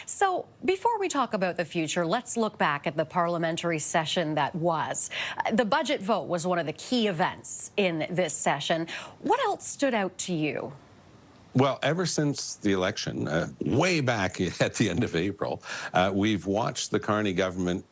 So before we talk about the future, let's look back at the parliamentary session that was. The budget vote was one of the key events in this session. What else stood out to you? Well, ever since the election, way back at the end of April, we've watched the Carney government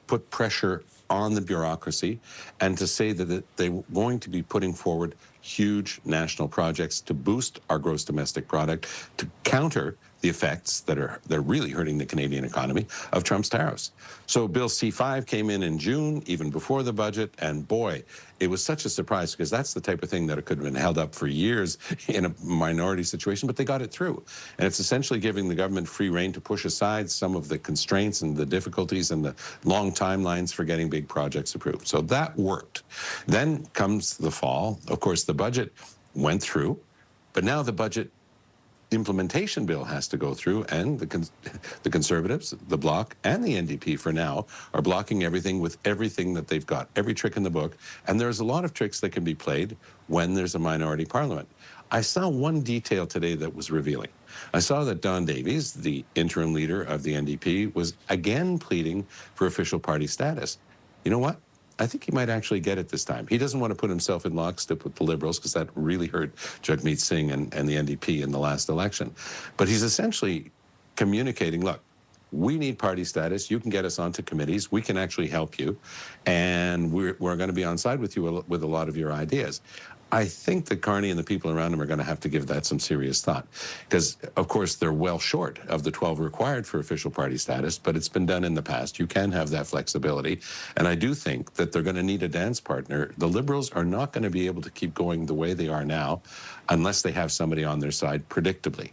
put pressure on the bureaucracy and to say that they're going to be putting forward huge national projects to boost our gross domestic product, to counter the effects they're really hurting the Canadian economy of Trump's tariffs. So Bill C-5 came in June, even before the budget, and boy, it was such a surprise because that's the type of thing that it could have been held up for years in a minority situation, but they got it through. And it's essentially giving the government free rein to push aside some of the constraints and the difficulties and the long timelines for getting big projects approved. So that worked. Then comes the fall. Of course, the budget went through, but now the budget implementation bill has to go through, and the Conservatives, the Bloc, and the NDP for now are blocking everything with everything that they've got, every trick in the book. And there's a lot of tricks that can be played when there's a minority parliament. I saw one detail today that was revealing. I saw that Don Davies, the interim leader of the NDP, was again pleading for official party status. You know what? I think he might actually get it this time. He doesn't want to put himself in lockstep with the Liberals because that really hurt Jagmeet Singh and the NDP in the last election. But he's essentially communicating, look, we need party status. You can get us onto committees. We can actually help you. And we're going to be on side with you with a lot of your ideas. I think that Carney and the people around him are going to have to give that some serious thought because, of course, they're well short of the 12 required for official party status, but it's been done in the past. You can have that flexibility. And I do think that they're going to need a dance partner. The Liberals are not going to be able to keep going the way they are now unless they have somebody on their side predictably.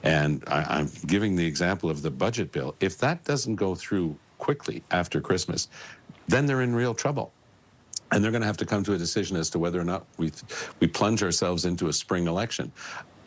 And I'm giving the example of the budget bill. If that doesn't go through quickly after Christmas, then they're in real trouble. And they're going to have to come to a decision as to whether or not we plunge ourselves into a spring election.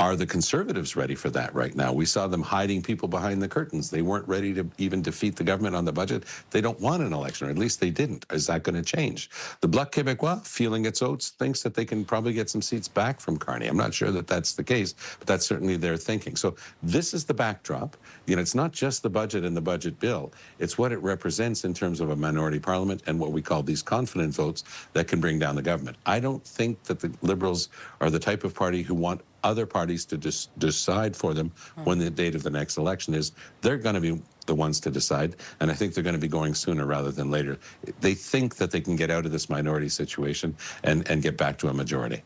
Are the Conservatives ready for that right now? We saw them hiding people behind the curtains. They weren't ready to even defeat the government on the budget. They don't want an election, or at least they didn't. Is that going to change? The Bloc Québécois, feeling its oats, thinks that they can probably get some seats back from Carney. I'm not sure that that's the case, but that's certainly their thinking. So this is the backdrop. You know, it's not just the budget and the budget bill. It's what it represents in terms of a minority parliament and what we call these confident votes that can bring down the government. I don't think that the Liberals are the type of party who want other parties to decide for them when the date of the next election is. They're going to be the ones to decide, and I think they're going to be going sooner rather than later. They think that they can get out of this minority situation and get back to a majority.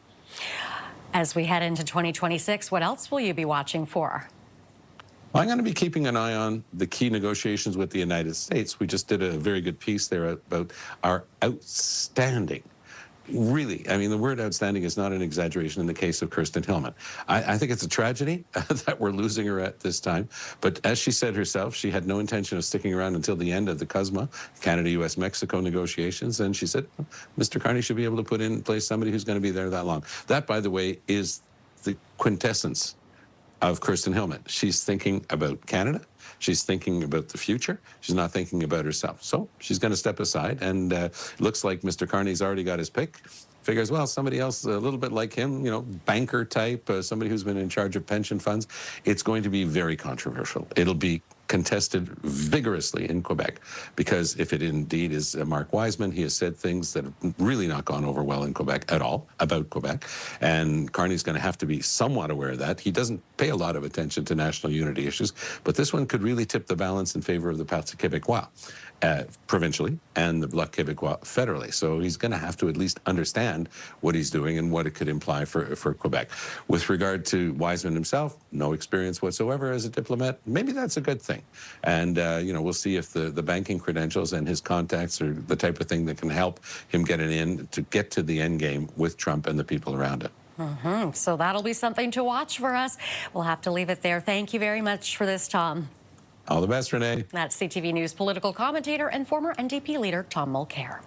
As we head into 2026, what else will you be watching for? I'm going to be keeping an eye on the key negotiations with the United States. We just did a very good piece there about our outstanding, really, I mean, the word outstanding is not an exaggeration in the case of Kirsten Hillman. I think it's a tragedy that we're losing her at this time. But as she said herself, she had no intention of sticking around until the end of the CUSMA, Canada, U.S., Mexico negotiations. And she said, Mr. Carney should be able to put in place somebody who's going to be there that long. That, by the way, is the quintessence of Kirsten Hillman. She's thinking about Canada. She's thinking about the future. She's not thinking about herself. So she's going to step aside, and looks like Mr. Carney's already got his pick. Figures, well, somebody else a little bit like him, you know, banker type, somebody who's been in charge of pension funds. It's going to be very controversial. It'll be contested vigorously in Quebec, because if it indeed is Mark Wiseman, he has said things that have really not gone over well in Quebec at all about Quebec, and Carney's going to have to be somewhat aware of that. He doesn't pay a lot of attention to national unity issues, but this one could really tip the balance in favor of the Parti Québécois provincially and the Bloc Québécois federally. So he's going to have to at least understand what he's doing and what it could imply for Quebec. With regard to Wiseman himself, no experience whatsoever as a diplomat. Maybe that's a good thing. And, you know, we'll see if the banking credentials and his contacts are the type of thing that can help him get it in to get to the end game with Trump and the people around him. So that'll be something to watch for us. We'll have to leave it there. Thank you very much for this, Tom. All the best, Renee. That's CTV News political commentator and former NDP leader Tom Mulcair.